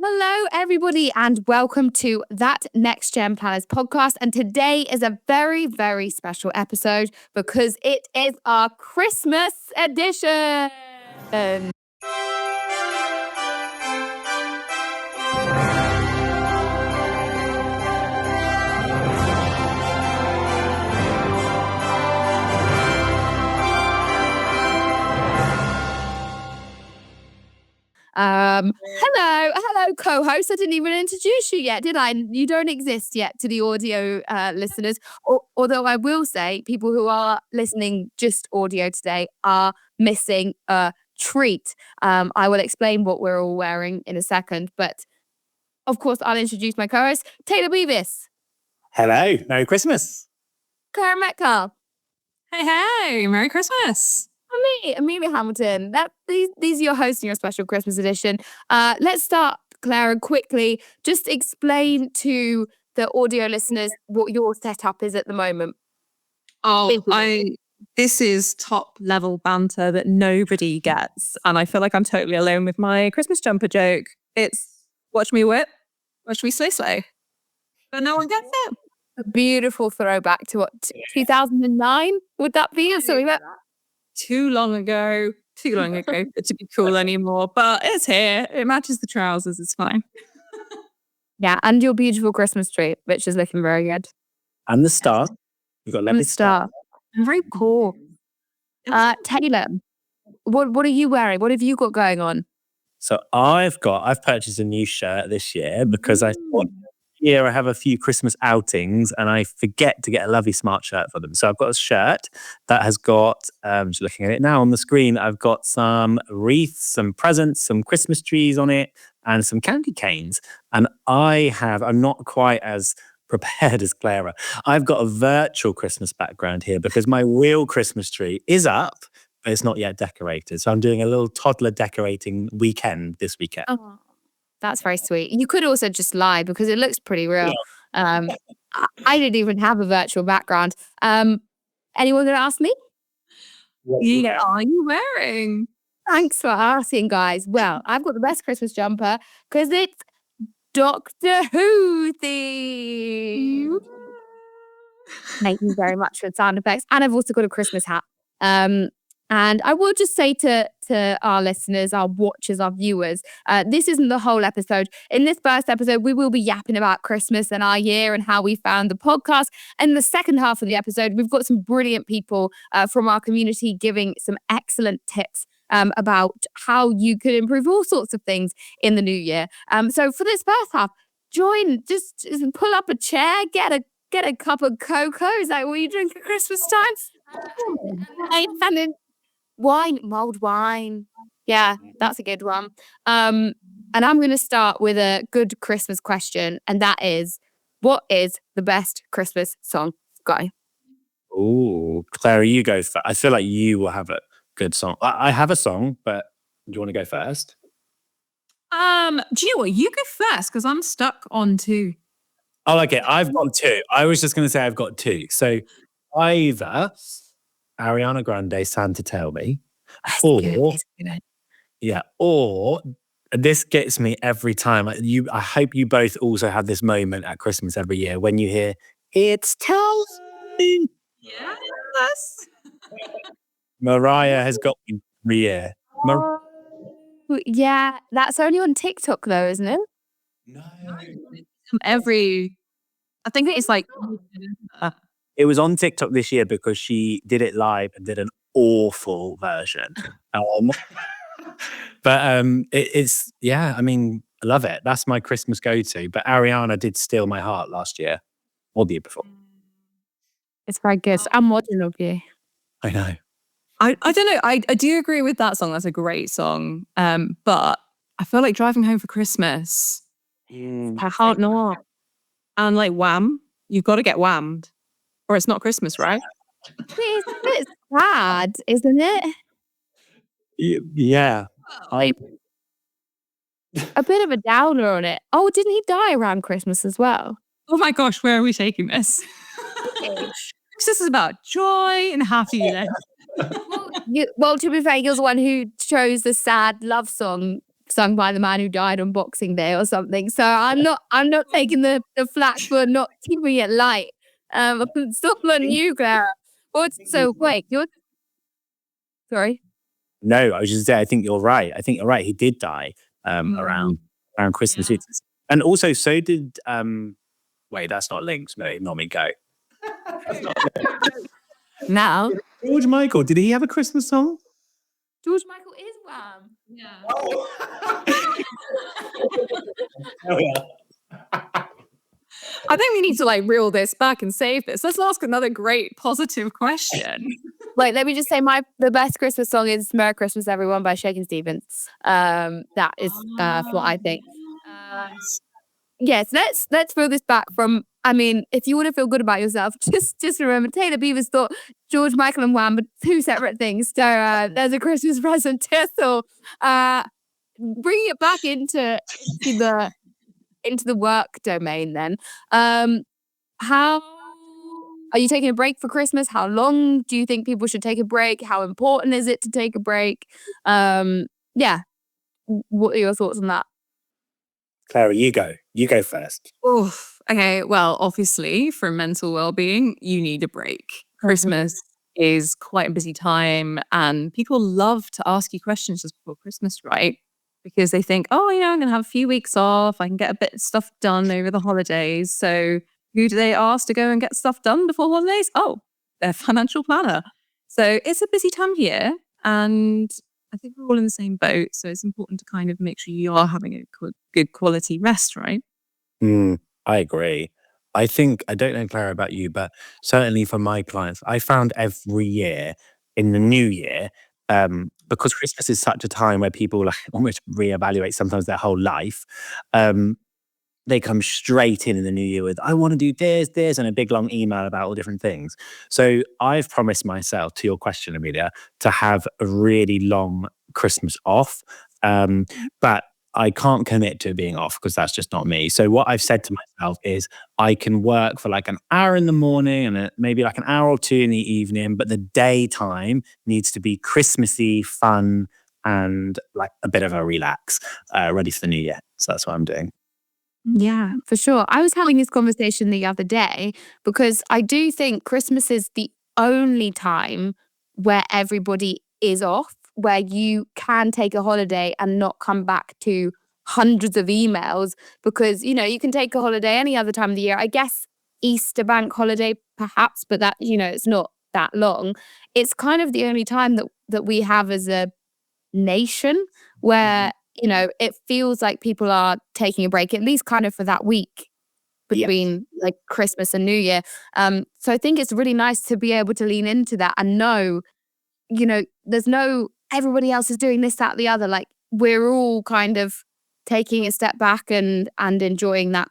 Hello, everybody, and welcome to that NextGen Planners podcast. And today is a very, very special episode because it is our Christmas edition. Hello, co-host. I didn't even introduce you yet, did I? You don't exist yet to the audio listeners. Although I will say, people who are listening just audio today are missing a treat. I will explain what we're all wearing in a second, but of course, I'll introduce my co-host, Taylor Beavis. Hello, Merry Christmas. Clara Metcalf. Hey, Merry Christmas. Me, Amelia Hamilton. These are your hosts in your special Christmas edition. Let's start, Clara, quickly. Just explain to the audio listeners what your setup is at the moment. This is top level banter that nobody gets, and I feel like I'm totally alone with my Christmas jumper joke. It's watch me whip, watch me slay, but no one gets it. A beautiful throwback to what 2009 would that be? Or something like that? Too long ago for it to be cool anymore, but it's here. It matches the trousers. It's fine. Yeah, and your beautiful Christmas tree, which is looking very good. And the star. We've got lovely star. Very cool. Taylor, what are you wearing? What have you got going on? So I've purchased a new shirt this year because I thought I have a few Christmas outings and I forget to get a lovely smart shirt for them. So I've got a shirt that has got, just looking at it now on the screen, I've got some wreaths, some presents, some Christmas trees on it, and some candy canes. And I'm not quite as prepared as Clara. I've got a virtual Christmas background here because my real Christmas tree is up, but it's not yet decorated. So I'm doing a little toddler decorating weekend this weekend. Oh. That's very sweet. You could also just lie because it looks pretty real. I didn't even have a virtual background. Anyone going to ask me? What are you wearing? Thanks for asking, guys. Well, I've got the best Christmas jumper because it's Doctor Who theme. Thank you very much for the sound effects. And I've also got a Christmas hat. And I will just say to our listeners, our watchers, our viewers, this isn't the whole episode. In this first episode, we will be yapping about Christmas and our year and how we found the podcast. And the second half of the episode, we've got some brilliant people from our community giving some excellent tips about how you could improve all sorts of things in the new year. So for this first half, just pull up a chair, get a cup of cocoa. Is that what you drink at Christmas time? And then mulled wine. Yeah, that's a good one. And I'm going to start with a good Christmas question, and that is, what is the best Christmas song? Guy. Oh, Clara, you go first. I feel like you will have a good song. I have a song, but do you want to go first? Do you know what? You go first because I'm stuck on two. Oh, okay. I've got two. I was just going to say I've got two. So either Ariana Grande, Santa Tell Me, or this gets me every time. I hope you both also have this moment at Christmas every year when you hear "It's Time." Yes. Mariah has got me every year. Yeah, that's only on TikTok though, isn't it? No. I think it's like. It was on TikTok this year because she did it live and did an awful version. But it's I mean, I love it. That's my Christmas go-to. But Ariana did steal my heart last year or the year before. It's very good. I'm modern of you. I know. I don't know. I do agree with that song. That's a great song. But I feel like Driving Home for Christmas. I can't know. And like Wham, you've got to get whammed. Or it's not Christmas, right? It's a bit sad, isn't it? Yeah. A bit of a downer on it. Oh, didn't he die around Christmas as well? Oh my gosh, where are we taking this? This is about joy and happiness. Well, to be fair, you're the one who chose the sad love song sung by the man who died on Boxing Day or something. So I'm not taking the flack for not keeping it light. Stop on you, Clara. So wait, you're sorry. No, I was just saying, I think you're right. He did die around Christmas. And also, so did wait, that's not linked. No, not me. Go. Now, George Michael, did he have a Christmas song? George Michael is Wham. yeah. Oh, yeah. I think we need to reel this back and save this. Let's ask another great positive question. Like, let me just say, the best Christmas song is "Merry Christmas, Everyone" by Shakin' Stevens. That is what I think. Yes, let's reel this back from. I mean, if you want to feel good about yourself, just remember Taylor Beavers thought George Michael and Wham were two separate things. So there's a Christmas present to us all. Bringing it back into the work domain, then. How are you taking a break for Christmas? How long do you think people should take a break? How important is it to take a break? Yeah. What are your thoughts on that? Clara, you go. You go first. Okay. Well, obviously, for mental well-being, you need a break. Christmas is quite a busy time, and people love to ask you questions just before Christmas, right? Because they think, I'm going to have a few weeks off. I can get a bit of stuff done over the holidays. So who do they ask to go and get stuff done before holidays? Oh, their financial planner. So it's a busy time of year, and I think we're all in the same boat. So it's important to kind of make sure you are having a good quality rest, right? I agree. I think, I don't know, Clara, about you, but certainly for my clients, I found every year in the new year, because Christmas is such a time where people almost reevaluate sometimes their whole life. They come straight in the new year with, I want to do this, and a big long email about all different things. So I've promised myself, to your question, Amelia, to have a really long Christmas off. But I can't commit to being off because that's just not me. So what I've said to myself is I can work for an hour in the morning and maybe an hour or two in the evening, but the daytime needs to be Christmassy, fun, and a bit of a relax, ready for the new year. So that's what I'm doing. Yeah, for sure. I was having this conversation the other day because I do think Christmas is the only time where everybody is off, where you can take a holiday and not come back to hundreds of emails because, you can take a holiday any other time of the year. I guess Easter bank holiday perhaps, but that, it's not that long. It's kind of the only time that we have as a nation where it feels like people are taking a break, at least kind of for that week between Christmas and New Year. So I think it's really nice to be able to lean into that and know, there's no everybody else is doing this, that, the other. We're all kind of taking a step back and enjoying that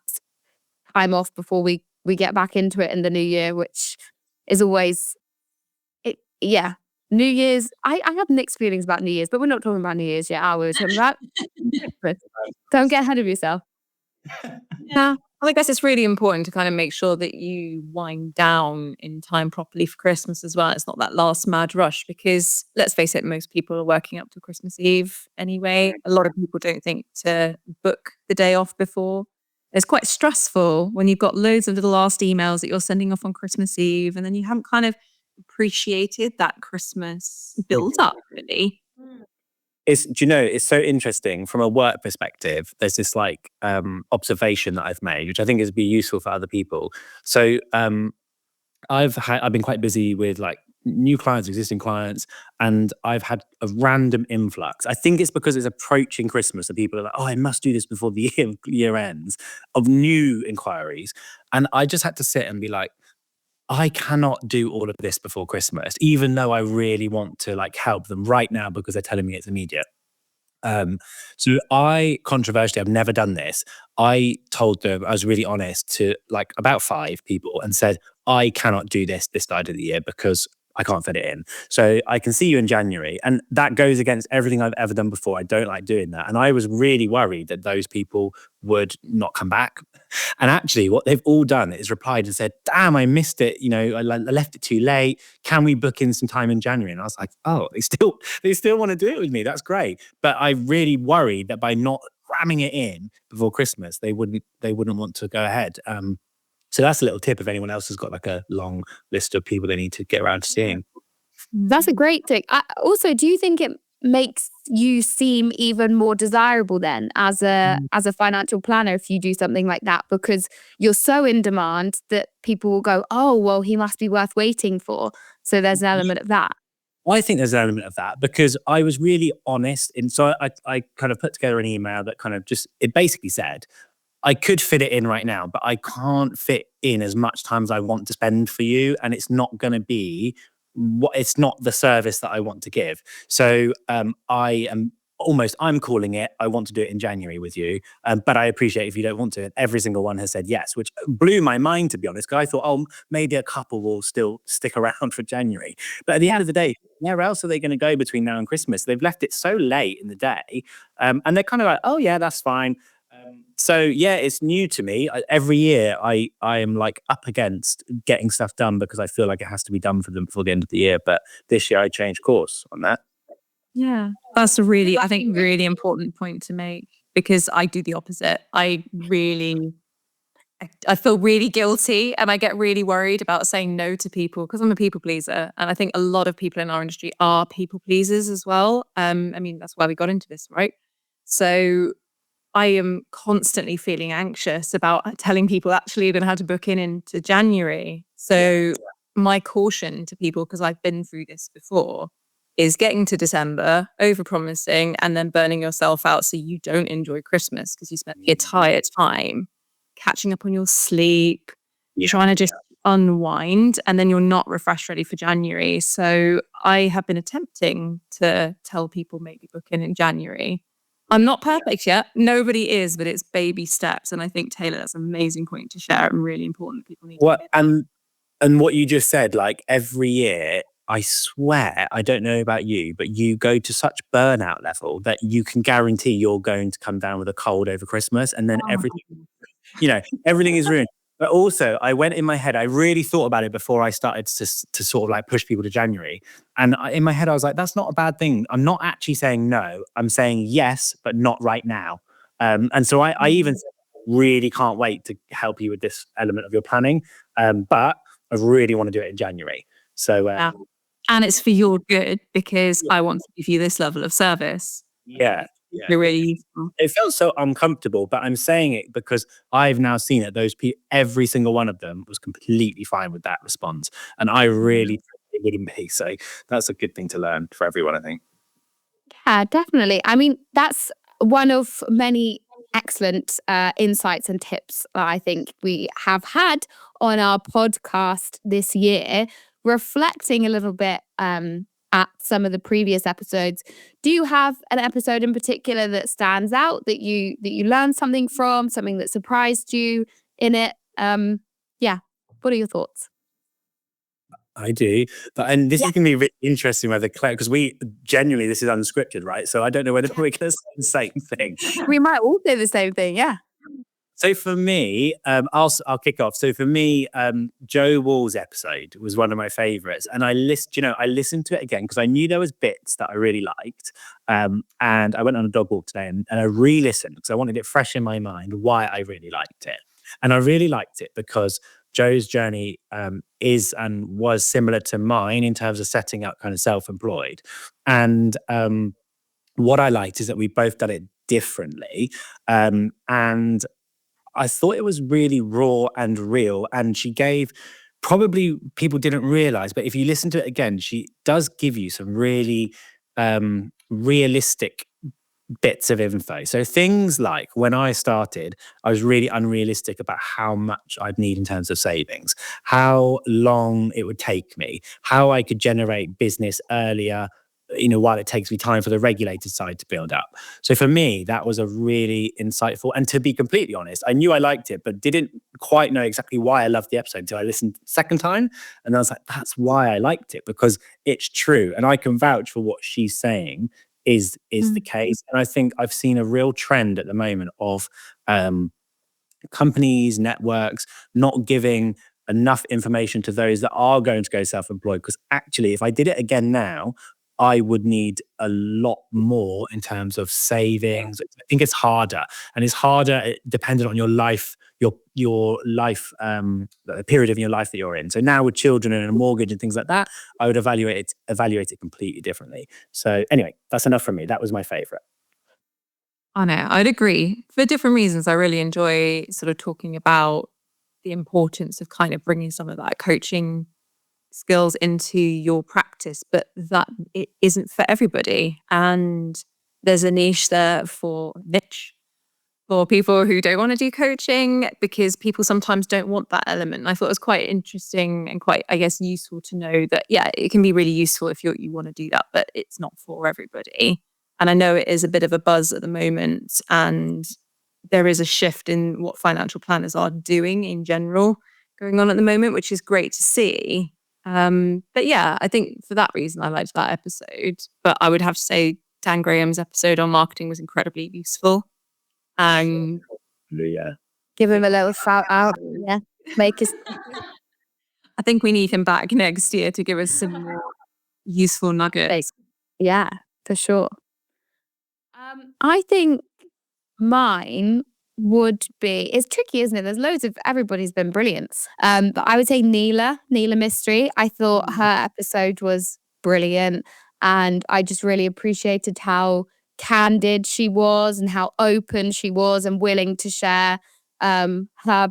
time off before we get back into it in the new year, which is always New Year's, I have mixed feelings about New Year's, but we're not talking about New Year's yet, are we? We're talking about Christmas. Don't get ahead of yourself. Yeah. I guess it's really important to kind of make sure that you wind down in time properly for Christmas as well. It's not that last mad rush because let's face it, most people are working up to Christmas Eve anyway. A lot of people don't think to book the day off before. It's quite stressful when you've got loads of little last emails that you're sending off on Christmas Eve and then you haven't kind of appreciated that Christmas build up, really. It's so interesting from a work perspective. There's this observation that I've made, which I think is be useful for other people. So I've been quite busy with new clients, existing clients, and I've had a random influx. I think it's because it's approaching Christmas and people are like, oh, I must do this before the year ends, of new inquiries. And I just had to sit and be like, I cannot do all of this before Christmas, even though I really want to help them right now because they're telling me it's immediate. So controversially, I've never done this. I told them, I was really honest to about 5 people and said, I cannot do this side of the year because I can't fit it in. So I can see you in January. And that goes against everything I've ever done before. I don't like doing that. And I was really worried that those people would not come back. And actually, what they've all done is replied and said, damn, I missed it. I left it too late. Can we book in some time in January? And I was like, oh, they still want to do it with me. That's great. But I really worried that by not cramming it in before Christmas, they wouldn't want to go ahead. So that's a little tip if anyone else has got like a long list of people they need to get around to seeing. That's a great tip. Also, do you think it makes you seem even more desirable then as a financial planner if you do something like that, because you're so in demand that people will go, oh, well, he must be worth waiting for. So there's an element of that. I think there's an element of that because I was really honest. And so I kind of put together an email that kind of it basically said, I could fit it in right now, but I can't fit in as much time as I want to spend for you. And it's not going to be it's not the service that I want to give. So I'm calling it, I want to do it in January with you. But I appreciate if you don't want to. And every single one has said yes, which blew my mind, to be honest. Because I thought, oh, maybe a couple will still stick around for January. But at the end of the day, where else are they going to go between now and Christmas? They've left it so late in the day. And they're kind of like, oh yeah, that's fine. So yeah, it's new to me. Every year I am like up against getting stuff done because I feel like it has to be done for them before the end of the year. But this year I changed course on that. Yeah, that's a really, I think, really important point to make, because I do the opposite. I feel really guilty and I get really worried about saying no to people because I'm a people pleaser. And I think a lot of people in our industry are people pleasers as well. I mean, that's why we got into this, right? So I am constantly feeling anxious about telling people actually you're going to have to book into January. So my caution to people, because I've been through this before, is getting to December, over-promising, and then burning yourself out so you don't enjoy Christmas because you spent the entire time catching up on your sleep, trying to just unwind, and then you're not refreshed ready for January. So I have been attempting to tell people maybe book in January. I'm not perfect yet. Nobody is, but it's baby steps. And I think, Taylor, that's an amazing point to share and really important that people need to hear. And what you just said, like every year, I swear, I don't know about you, but you go to such burnout level that you can guarantee you're going to come down with a cold over Christmas, and then everything is ruined. But also, I went in my head, I really thought about it before I started to sort of like push people to January. And in my head, I was like, that's not a bad thing. I'm not actually saying no. I'm saying yes, but not right now. And so I even really can't wait to help you with this element of your planning. But I really want to do it in January. So, and it's for your good because I want to give you this level of service. Yeah. Really useful. It felt so uncomfortable, but I'm saying it because I've now seen it. Those people, every single one of them was completely fine with that response. And I really thought it wouldn't be. So that's a good thing to learn for everyone, I think. Yeah, definitely. I mean, that's one of many excellent insights and tips that I think we have had on our podcast this year, reflecting a little bit at some of the previous episodes. Do you have an episode in particular that stands out that you learned something from, something that surprised you in it? What are your thoughts? I do, and this is going to be really interesting whether Claire, because this is unscripted, right? So I don't know whether we're going to say the same thing. We might all say the same thing, yeah. So for me, I'll kick off. So for me, Joe Wall's episode was one of my favorites, and I listened to it again because I knew there was bits that I really liked. And I went on a dog walk today, and I re-listened because I wanted it fresh in my mind why I really liked it, and I really liked it because Joe's journey is and was similar to mine in terms of setting up kind of self-employed, and what I liked is that we both done it differently, and I thought it was really raw and real. And she gave, probably people didn't realize, but if you listen to it again, she does give you some really realistic bits of info. So things like when I started, I was really unrealistic about how much I'd need in terms of savings, how long it would take me, how I could generate business earlier while it takes me time for the regulated side to build up. So for me, that was a really insightful, and to be completely honest, I knew I liked it, but didn't quite know exactly why I loved the episode until I listened second time. And I was like, that's why I liked it, because it's true. And I can vouch for what she's saying is the case. And I think I've seen a real trend at the moment of companies, networks not giving enough information to those that are going to go self-employed. Because actually, if I did it again now, I would need a lot more in terms of savings. I think it's harder, and it's harder dependent on your life, your life, the period of your life that you're in. So now with children and a mortgage and things like that, I would evaluate it completely differently. So anyway, that's enough from me. That was my favorite. I know, I'd agree. For different reasons, I really enjoy sort of talking about the importance of kind of bringing some of that coaching skills into your practice, but that it isn't for everybody. And there's a niche for people who don't want to do coaching, because people sometimes don't want that element. And I thought it was quite interesting and quite, I guess, useful to know that, yeah, it can be really useful if you want to do that, but it's not for everybody. And I know it is a bit of a buzz at the moment, and there is a shift in what financial planners are doing in general going on at the moment, which is great to see. But yeah, I think for that reason, I liked that episode. But I would have to say Dan Graham's episode on marketing was incredibly useful. Yeah. Give him a little shout out. Yeah. Make us. I think we need him back next year to give us some more useful nuggets. Yeah, for sure. I think mine would be, it's tricky, isn't it? There's loads of, everybody's been brilliant. But I would say Neela Mystery. I thought her episode was brilliant, and I just really appreciated how candid she was and how open she was and willing to share her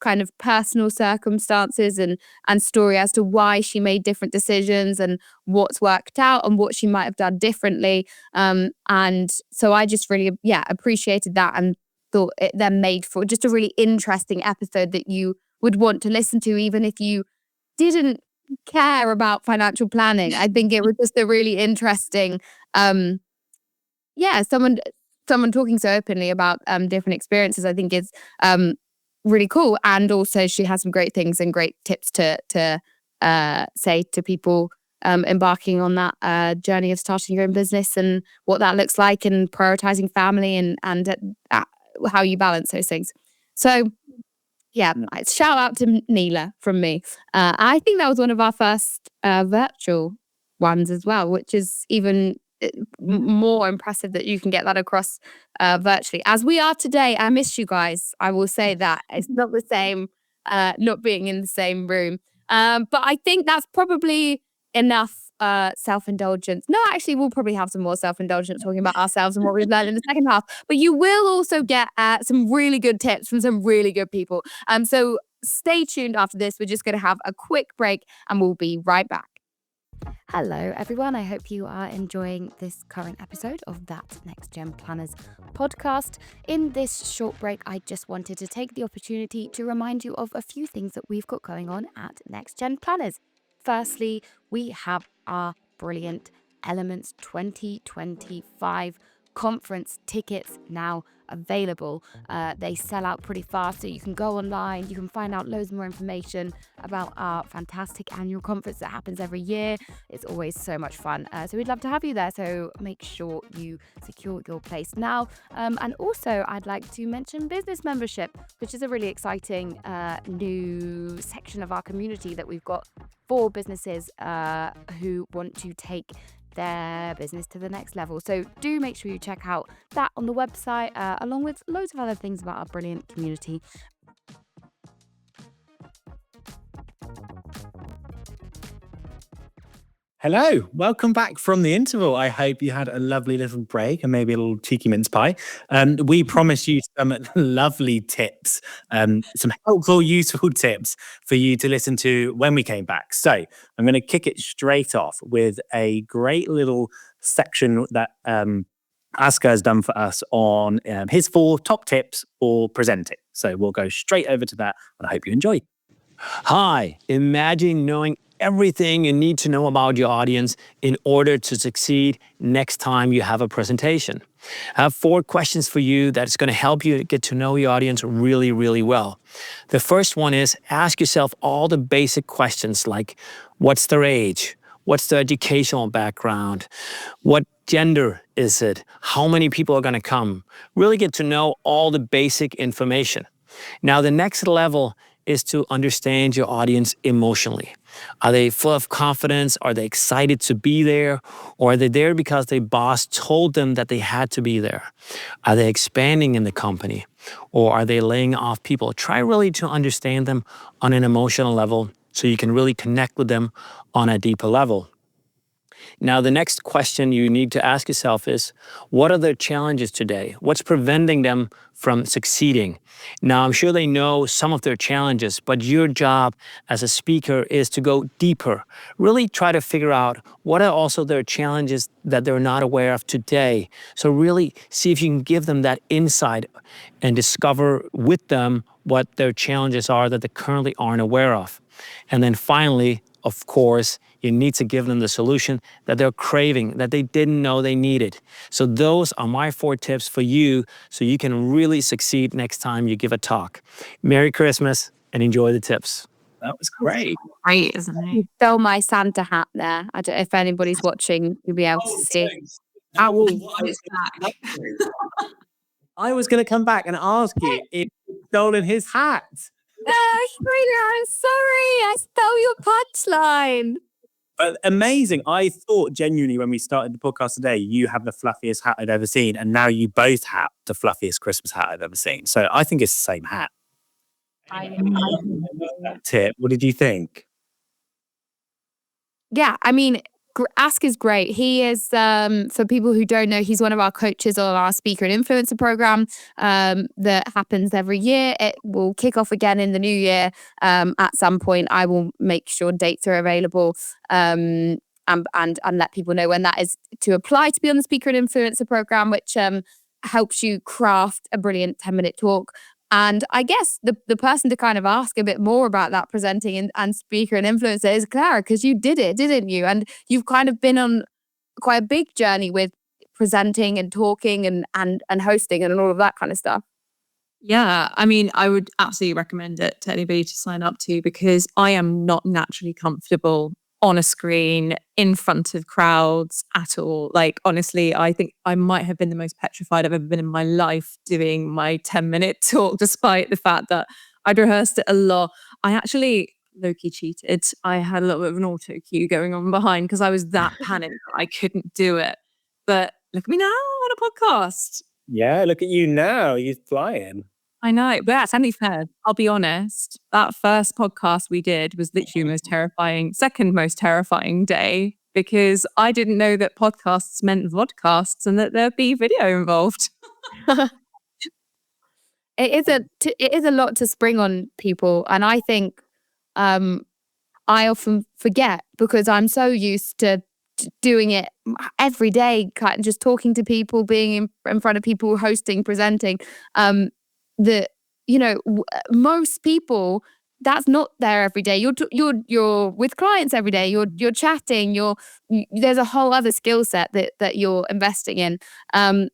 kind of personal circumstances and story as to why she made different decisions and what's worked out and what she might have done differently. And so I just really, appreciated that, and thought it then made for just a really interesting episode that you would want to listen to, even if you didn't care about financial planning. I think it was just a really interesting, someone talking so openly about different experiences. I think is really cool, and also she has some great things and great tips to say to people embarking on that journey of starting your own business and what that looks like, and prioritizing family and how you balance those things. So shout out to Neela from me. I think that was one of our first virtual ones as well, which is even more impressive that you can get that across virtually as we are today. I miss you guys. I will say that it's not the same not being in the same room, but I think that's probably enough self-indulgence. No, actually, we'll probably have some more self-indulgence talking about ourselves and what we've learned in the second half, but you will also get some really good tips from some really good people. So stay tuned after this. We're just going to have a quick break and we'll be right back. Hello, everyone. I hope you are enjoying this current episode of That NextGen Planners podcast. In this short break, I just wanted to take the opportunity to remind you of a few things that we've got going on at NextGen Planners. Firstly, we have our brilliant Elements 2025 conference tickets now available. They sell out pretty fast, so you can go online, you can find out loads more information about our fantastic annual conference that happens every year. It's always so much fun, so we'd love to have you there, so make sure you secure your place now. And also I'd like to mention business membership, which is a really exciting new section of our community that we've got for businesses who want to take their business to the next level. So do make sure you check out that on the website, along with loads of other things about our brilliant community. Hello, welcome back from the interval. I hope you had a lovely little break and maybe a little cheeky mince pie. We promised you some lovely tips, some helpful, useful tips for you to listen to when we came back. So I'm going to kick it straight off with a great little section that Asker has done for us on his 4 top tips for presenting. So we'll go straight over to that, and I hope you enjoy. Hi, imagine knowing everything you need to know about your audience in order to succeed next time you have a presentation. I have 4 questions for you that's going to help you get to know your audience really, really well. The first one is ask yourself all the basic questions like what's their age? What's their educational background? What gender is it? How many people are going to come? Really get to know all the basic information. Now, the next level is to understand your audience emotionally. Are they full of confidence? Are they excited to be there? Or are they there because their boss told them that they had to be there? Are they expanding in the company? Or are they laying off people? Try really to understand them on an emotional level so you can really connect with them on a deeper level. Now, the next question you need to ask yourself is, what are their challenges today? What's preventing them from succeeding? Now, I'm sure they know some of their challenges, but your job as a speaker is to go deeper. Really try to figure out what are also their challenges that they're not aware of today. So really see if you can give them that insight and discover with them what their challenges are that they currently aren't aware of. And then finally, of course, you need to give them the solution that they're craving, that they didn't know they needed. So those are my 4 tips for you so you can really succeed next time you give a talk. Merry Christmas and enjoy the tips. That was great. Great, isn't it? You stole my Santa hat there. I don't know if anybody's watching, you'll be able to see. I was going to come back and ask you if you'd stolen his hat. I'm sorry. I stole your punchline. But amazing. I thought genuinely when we started the podcast today, you have the fluffiest hat I'd ever seen. And now you both have the fluffiest Christmas hat I've ever seen. So I think it's the same hat. Tip, what did you think? Yeah, I mean, Ask is great. He is, for people who don't know, he's one of our coaches on our speaker and influencer program that happens every year. It will kick off again in the new year at some point. I will make sure dates are available and let people know when that is to apply to be on the speaker and influencer program, which helps you craft a brilliant 10-minute talk. And I guess the person to kind of ask a bit more about that presenting and speaker and influencer is Clara, because you did it, didn't you? And you've kind of been on quite a big journey with presenting and talking and hosting and all of that kind of stuff. Yeah, I mean, I would absolutely recommend it to anybody to sign up to because I am not naturally comfortable on a screen in front of crowds at all. Like, honestly, I think I might have been the most petrified I've ever been in my life doing my 10-minute talk, despite the fact that I'd rehearsed it a lot. I actually low-key cheated. I had a little bit of an auto cue going on behind because I was that panicked that I couldn't do it. But look at me now on a podcast. Yeah, look at you now. You're flying. I know, but that's only fair. I'll be honest. That first podcast we did was literally the most terrifying, second most terrifying day because I didn't know that podcasts meant vodcasts and that there'd be video involved. It is a lot to spring on people, and I think I often forget because I'm so used to doing it every day, kind of just talking to people, being in front of people, hosting, presenting. That most people, that's not there every day. You're with clients every day. You're chatting. There's a whole other skill set that you're investing in.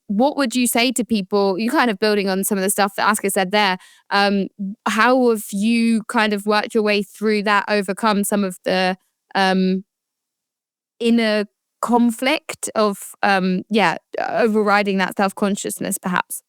What would you say to people? You kind of building on some of the stuff that Aska said there. How have you kind of worked your way through that, overcome some of the inner conflict of overriding that self-consciousness, perhaps?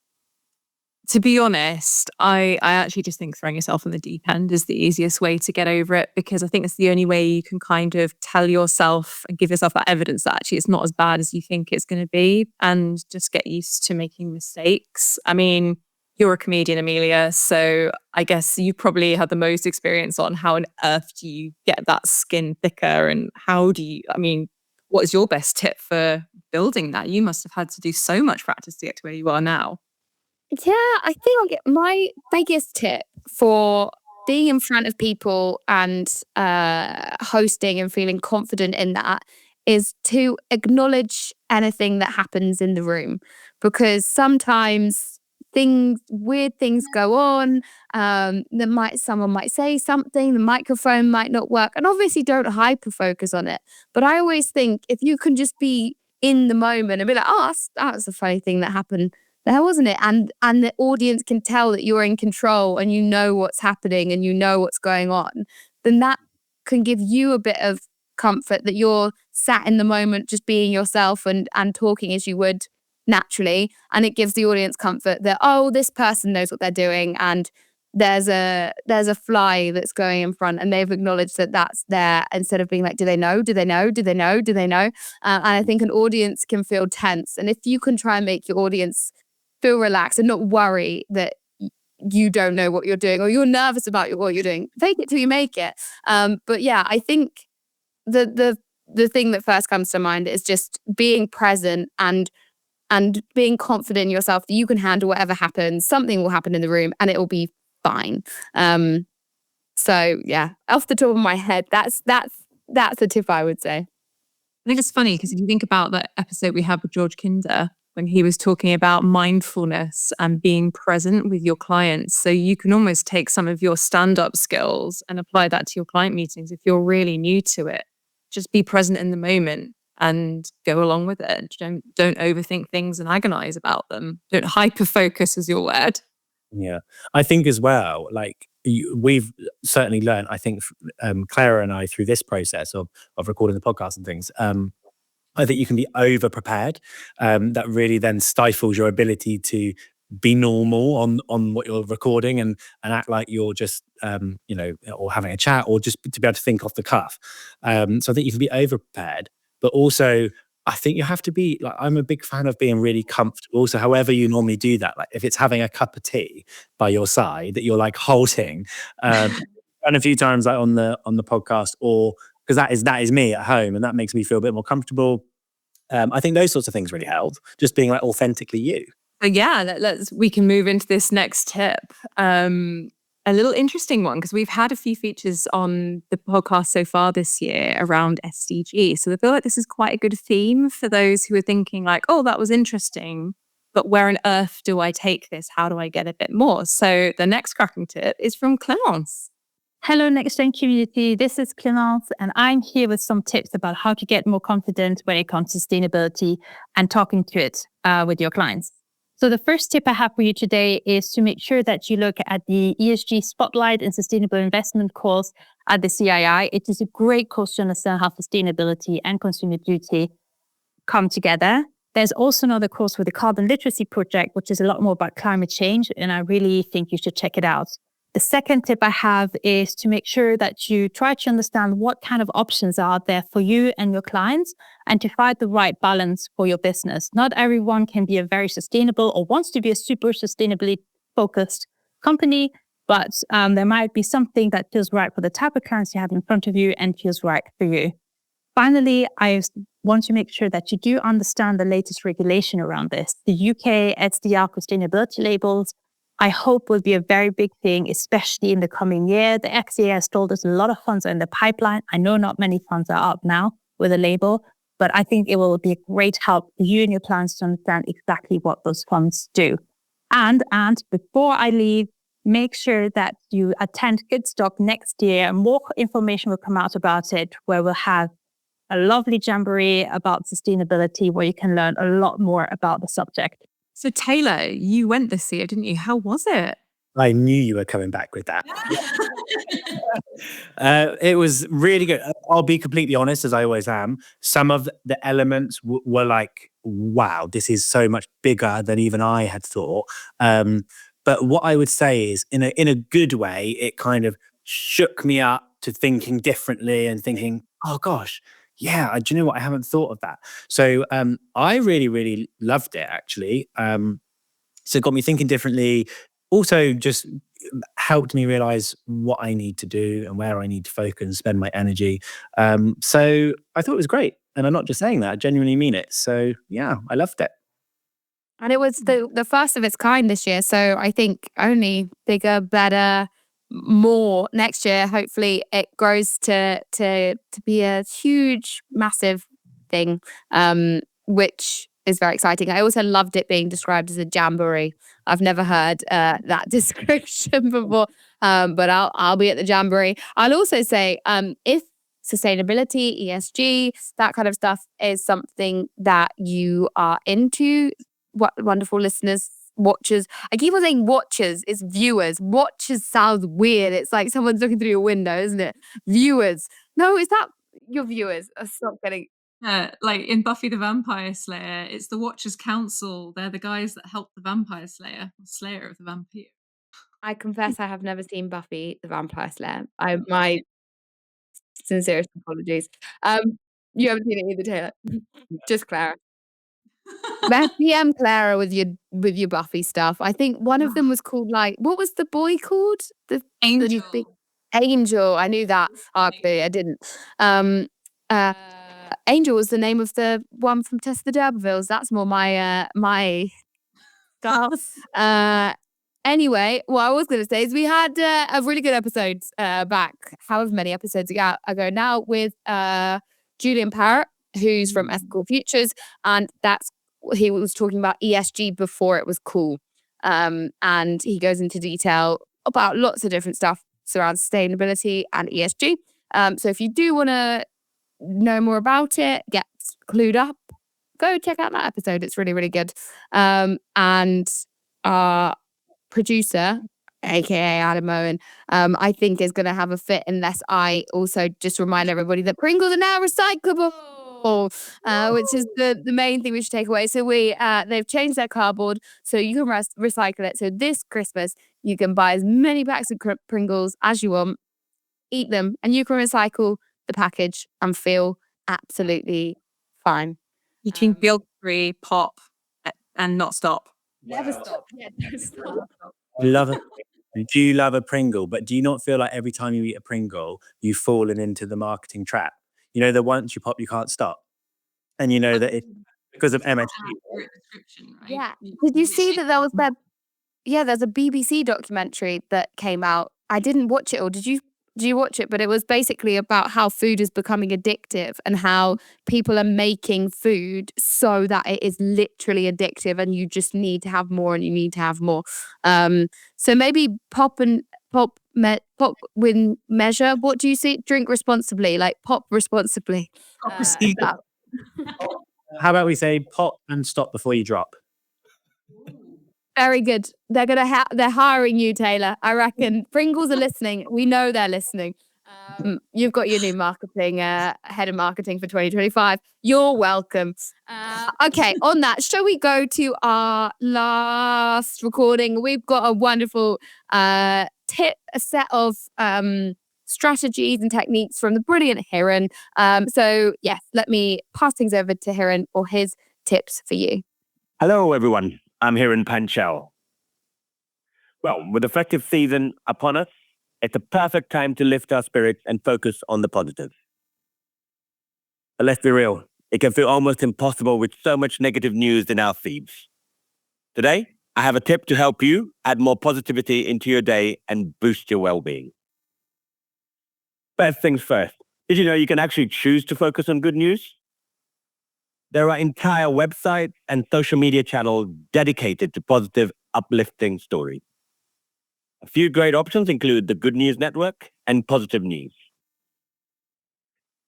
To be honest, I actually just think throwing yourself on the deep end is the easiest way to get over it because I think it's the only way you can kind of tell yourself and give yourself that evidence that actually it's not as bad as you think it's going to be and just get used to making mistakes. I mean, you're a comedian, Amelia, so I guess you probably had the most experience on how on earth do you get that skin thicker and what is your best tip for building that? You must have had to do so much practice to get to where you are now. Yeah, I think I'll get my biggest tip for being in front of people and hosting and feeling confident in that is to acknowledge anything that happens in the room. Because sometimes weird things go on. Someone might say something, the microphone might not work, and obviously don't hyper focus on it. But I always think if you can just be in the moment and be like, oh, that's a funny thing that happened there, wasn't it? And the audience can tell that you're in control and you know what's happening and you know what's going on, then that can give you a bit of comfort that you're sat in the moment just being yourself and talking as you would naturally. And it gives the audience comfort that, oh, this person knows what they're doing, and there's a fly that's going in front and they've acknowledged that that's there, instead of being like, do they know? And I think an audience can feel tense. And if you can try and make your audience feel relaxed and not worry that you don't know what you're doing or you're nervous about what you're doing, fake it till you make it. But yeah, I think the thing that first comes to mind is just being present and being confident in yourself that you can handle whatever happens. Something will happen in the room and it will be fine. So yeah, off the top of my head, that's a tip I would say. I think it's funny because if you think about that episode we had with George Kinder, when he was talking about mindfulness and being present with your clients. So you can almost take some of your stand-up skills and apply that to your client meetings if you're really new to it. Just be present in the moment and go along with it. Don't overthink things and agonize about them. Don't hyper-focus is your word. Yeah. I think as well, like we've certainly learned, I think Clara and I, through this process of recording the podcast and things, I think you can be over prepared. That really then stifles your ability to be normal on what you're recording and act like you're just or having a chat, or just to be able to think off the cuff. So I think you can be over prepared, but also I think you have to be like, I'm a big fan of being really comfortable. So however you normally do that, like if it's having a cup of tea by your side that you're like halting, and a few times like on the podcast, or because that is me at home, and that makes me feel a bit more comfortable. I think those sorts of things really help. Just being like authentically you. But yeah, we can move into this next tip. A little interesting one, because we've had a few features on the podcast so far this year around SDG. So I feel like this is quite a good theme for those who are thinking like, oh, that was interesting, but where on earth do I take this? How do I get a bit more? So the next cracking tip is from Clémence. Hello, NextGen community. This is Clémence, and I'm here with some tips about how to get more confident when it comes to sustainability and talking to it with your clients. So the first tip I have for you today is to make sure that you look at the ESG Spotlight and Sustainable Investment course at the CII. It is a great course to understand how sustainability and consumer duty come together. There's also another course with the Carbon Literacy Project, which is a lot more about climate change, and I really think you should check it out. The second tip I have is to make sure that you try to understand what kind of options are out there for you and your clients, and to find the right balance for your business. Not everyone can be a very sustainable or wants to be a super sustainably focused company, but there might be something that feels right for the type of clients you have in front of you and feels right for you. Finally, I want to make sure that you do understand the latest regulation around this. The UK SDR sustainability labels, I hope, will be a very big thing, especially in the coming year. The XCA has told us a lot of funds are in the pipeline. I know not many funds are up now with a label, but I think it will be a great help for you and your clients to understand exactly what those funds do. And before I leave, make sure that you attend Goodstock next year. More information will come out about it, where we'll have a lovely jamboree about sustainability, where you can learn a lot more about the subject. So Taylor, you went this year, didn't you? How was it? I knew you were coming back with that. It was really good. I'll be completely honest, as I always am. Some of the elements were like, wow, this is so much bigger than even I had thought. But what I would say is, in a good way, it kind of shook me up to thinking differently and thinking, oh gosh, yeah, do you know what? I haven't thought of that. So I really, really loved it, actually. So it got me thinking differently. Also, just helped me realize what I need to do and where I need to focus and spend my energy. So I thought it was great. And I'm not just saying that, I genuinely mean it. So yeah, I loved it. And it was the first of its kind this year. So I think only bigger, better, more next year. Hopefully it grows to be a huge, massive thing, which is very exciting. I also loved it being described as a jamboree. I've never heard that description before, but I'll be at the jamboree. I'll also say if sustainability, ESG, that kind of stuff is something that you are into, what wonderful listeners, watchers. I keep on saying watchers, it's viewers. Watchers sounds weird. It's like someone's looking through your window, isn't it? Viewers. No, is that your viewers? Stop getting. Like in Buffy the Vampire Slayer, it's the Watchers Council. They're the guys that help the Vampire Slayer of the vampire. I confess I have never seen Buffy the Vampire Slayer. My sincerest apologies. You haven't seen it either, Taylor. Just Clara. PM Clara with your Buffy stuff. I think one of them was called like, what was the boy called? The Angel. big Angel. I knew that. Clearly I didn't. Angel was the name of the one from Test of the D'Urbervilles. That's more my style. Anyway, what I was going to say is we had a really good episode back, however many episodes ago now, with Julian Parrott, who's from Ethical Futures, and he was talking about ESG before it was cool. And he goes into detail about lots of different stuff around sustainability and ESG. So if you do want to know more about it, get clued up, go check out that episode. It's really, really good. And our producer, aka Adam Owen, I think is going to have a fit unless I also just remind everybody that Pringles are now recyclable, which is the main thing we should take away. So they've changed their cardboard so you can recycle it. So this Christmas you can buy as many packs of Pringles as you want, eat them, and you can recycle the package and feel absolutely fine. You can guilt-free pop and not stop. Never stop. Yeah, never stop. Do you love a Pringle? But do you not feel like every time you eat a Pringle, you've fallen into the marketing trap? You know that once you pop, you can't stop, and you know that it's because of MSG. Description, right? Yeah. Did you see that there was that? Yeah, there's a BBC documentary that came out. I didn't watch it, or did you? Did you watch it? But it was basically about how food is becoming addictive and how people are making food so that it is literally addictive, and you just need to have more, and you need to have more. So maybe pop with measure. What do you see? Drink responsibly, like pop responsibly. How about we say pop and stop before you drop? Very good. They're hiring you, Taylor. I reckon Pringles are listening. We know they're listening. You've got your new marketing head of marketing for 2025. You're welcome. Okay, on that, shall we go to our last recording? We've got a wonderful a set of strategies and techniques from the brilliant Hiran. So yes, let me pass things over to Hiran for his tips for you. Hello, everyone. I'm Hiran Panchal. Well, with the festive season upon us, it's a perfect time to lift our spirits and focus on the positive. But let's be real, it can feel almost impossible with so much negative news in our feeds. Today, I have a tip to help you add more positivity into your day and boost your well-being. First things first, did you know you can actually choose to focus on good news? There are entire websites and social media channels dedicated to positive, uplifting stories. A few great options include the Good News Network and Positive News.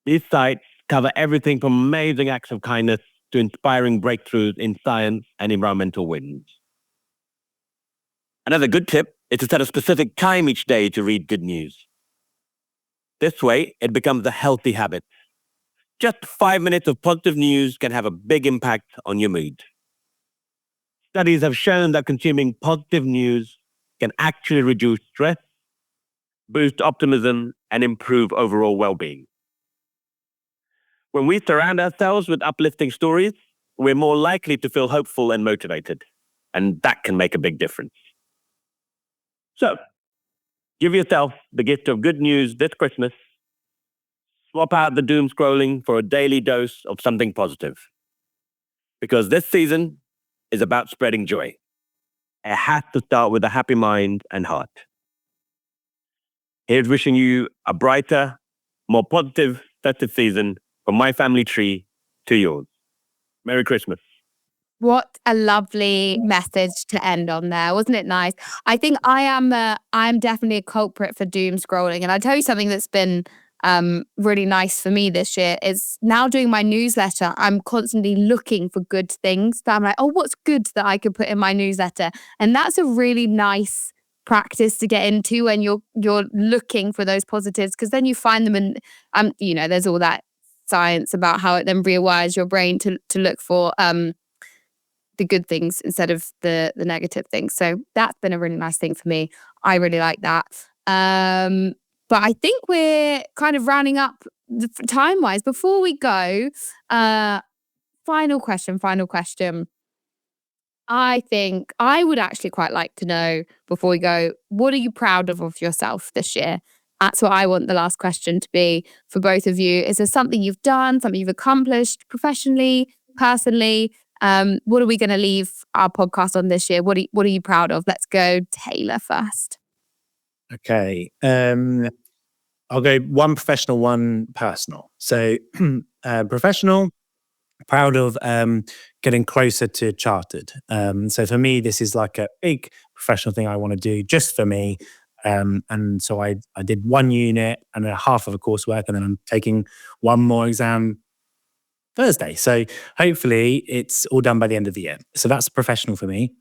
These sites cover everything from amazing acts of kindness to inspiring breakthroughs in science and environmental wins. Another good tip is to set a specific time each day to read good news. This way, it becomes a healthy habit. Just 5 minutes of positive news can have a big impact on your mood. Studies have shown that consuming positive news can actually reduce stress, boost optimism, and improve overall well-being. When we surround ourselves with uplifting stories, we're more likely to feel hopeful and motivated, and that can make a big difference. So, give yourself the gift of good news this Christmas. Swap out the doom scrolling for a daily dose of something positive. Because this season is about spreading joy. It has to start with a happy mind and heart. Here's wishing you a brighter, more positive festive season from my family tree to yours. Merry Christmas. What a lovely message to end on there. Wasn't it nice? I think I'm definitely a culprit for doom scrolling. And I tell you something that's been really nice for me this year is now doing my newsletter. I'm constantly looking for good things that I'm like, oh, what's good that I could put in my newsletter? And that's a really nice practice to get into when you're looking for those positives, because then you find them, and there's all that science about how it then rewires your brain to look for the good things instead of the negative things. So that's been a really nice thing for me. I really like that. But I think we're kind of rounding up time-wise. Before we go, final question. I think I would actually quite like to know, before we go, what are you proud of yourself this year? That's what I want the last question to be for both of you. Is there something you've done, something you've accomplished professionally, personally? What are we going to leave our podcast on this year? What are you proud of? Let's go Taylor first. Okay. I'll go one professional, one personal. So professional, proud of getting closer to chartered. So for me, this is like a big professional thing I want to do just for me. And so I did one unit and a half of a coursework, and then I'm taking one more exam Thursday. So hopefully it's all done by the end of the year. So that's professional for me.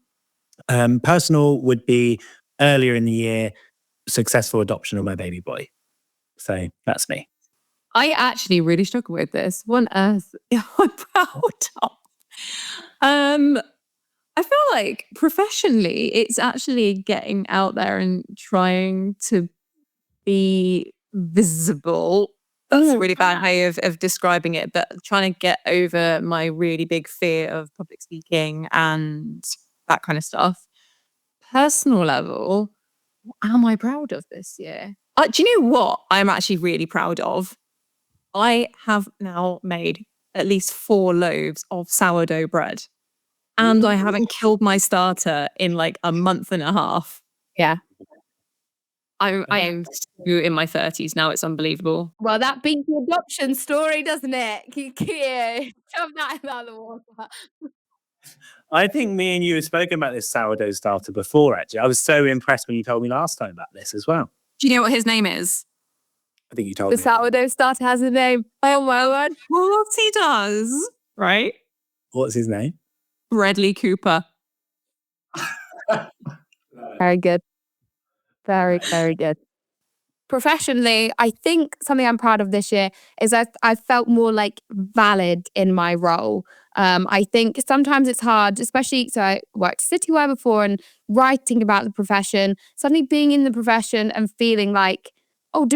Personal would be earlier in the year, successful adoption of my baby boy. So that's me. I actually really struggle with this. What on earth am I proud of? I feel like professionally, it's actually getting out there and trying to be visible. That's a really bad way of describing it, but trying to get over my really big fear of public speaking and that kind of stuff. Personal level, what am I proud of this year? Do you know what I'm actually really proud of? I have now made at least 4 loaves of sourdough bread. And I haven't killed my starter in like a month and a half. Yeah. I am in my 30s now. It's unbelievable. Well, that beats the adoption story, doesn't it? Shove that out of the water. I think me and you have spoken about this sourdough starter before, actually. I was so impressed when you told me last time about this as well. Do you know what his name is? I think you told The me. sourdough starter has a name. Oh my word. Well, what he does, right? What's his name? Bradley Cooper. Very good. Very, very good. Professionally, I think something I'm proud of this year is I've felt more like valid in my role. I think sometimes it's hard, especially, so I worked Citywire before and writing about the profession, suddenly being in the profession and feeling like, are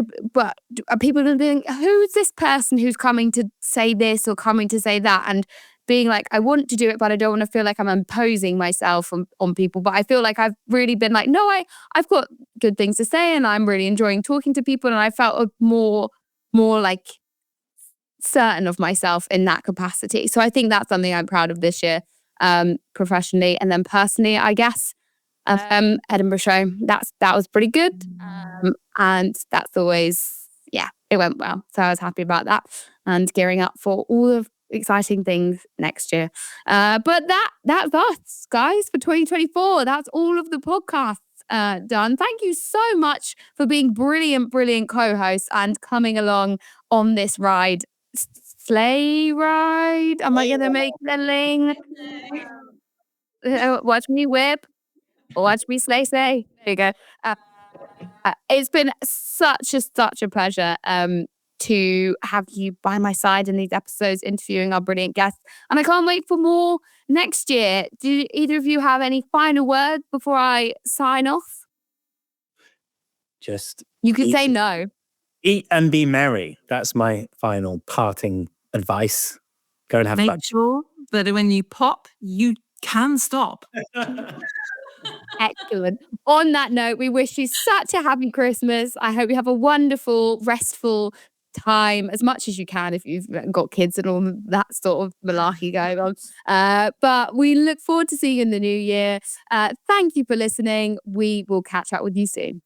people being, who's this person who's coming to say this or coming to say that? And being like, I want to do it, but I don't want to feel like I'm imposing myself on people. But I feel like I've really been like, no, I've got good things to say and I'm really enjoying talking to people. And I felt more like certain of myself in that capacity. So I think that's something I'm proud of this year, professionally. And then personally, I guess, Edinburgh show, that was pretty good. And that's always, it went well. So I was happy about that and gearing up for all of exciting things next year. But that's us, guys, for 2024. That's all of the podcasts done. Thank you so much for being brilliant co-hosts and coming along on this ride. Sleigh ride? Am I gonna make the link? Watch me whip. Watch me sleigh. There you go. It's been such a pleasure to have you by my side in these episodes interviewing our brilliant guests. And I can't wait for more next year. Do either of you have any final words before I sign off? Just You can say no. eat and be merry. That's my final parting advice. Go and have fun. Make sure that when you pop, you can stop. Excellent. On that note, we wish you such a happy Christmas. I hope you have a wonderful, restful time as much as you can if you've got kids and all that sort of malarkey going on. But we look forward to seeing you in the new year. Thank you for listening. We will catch up with you soon.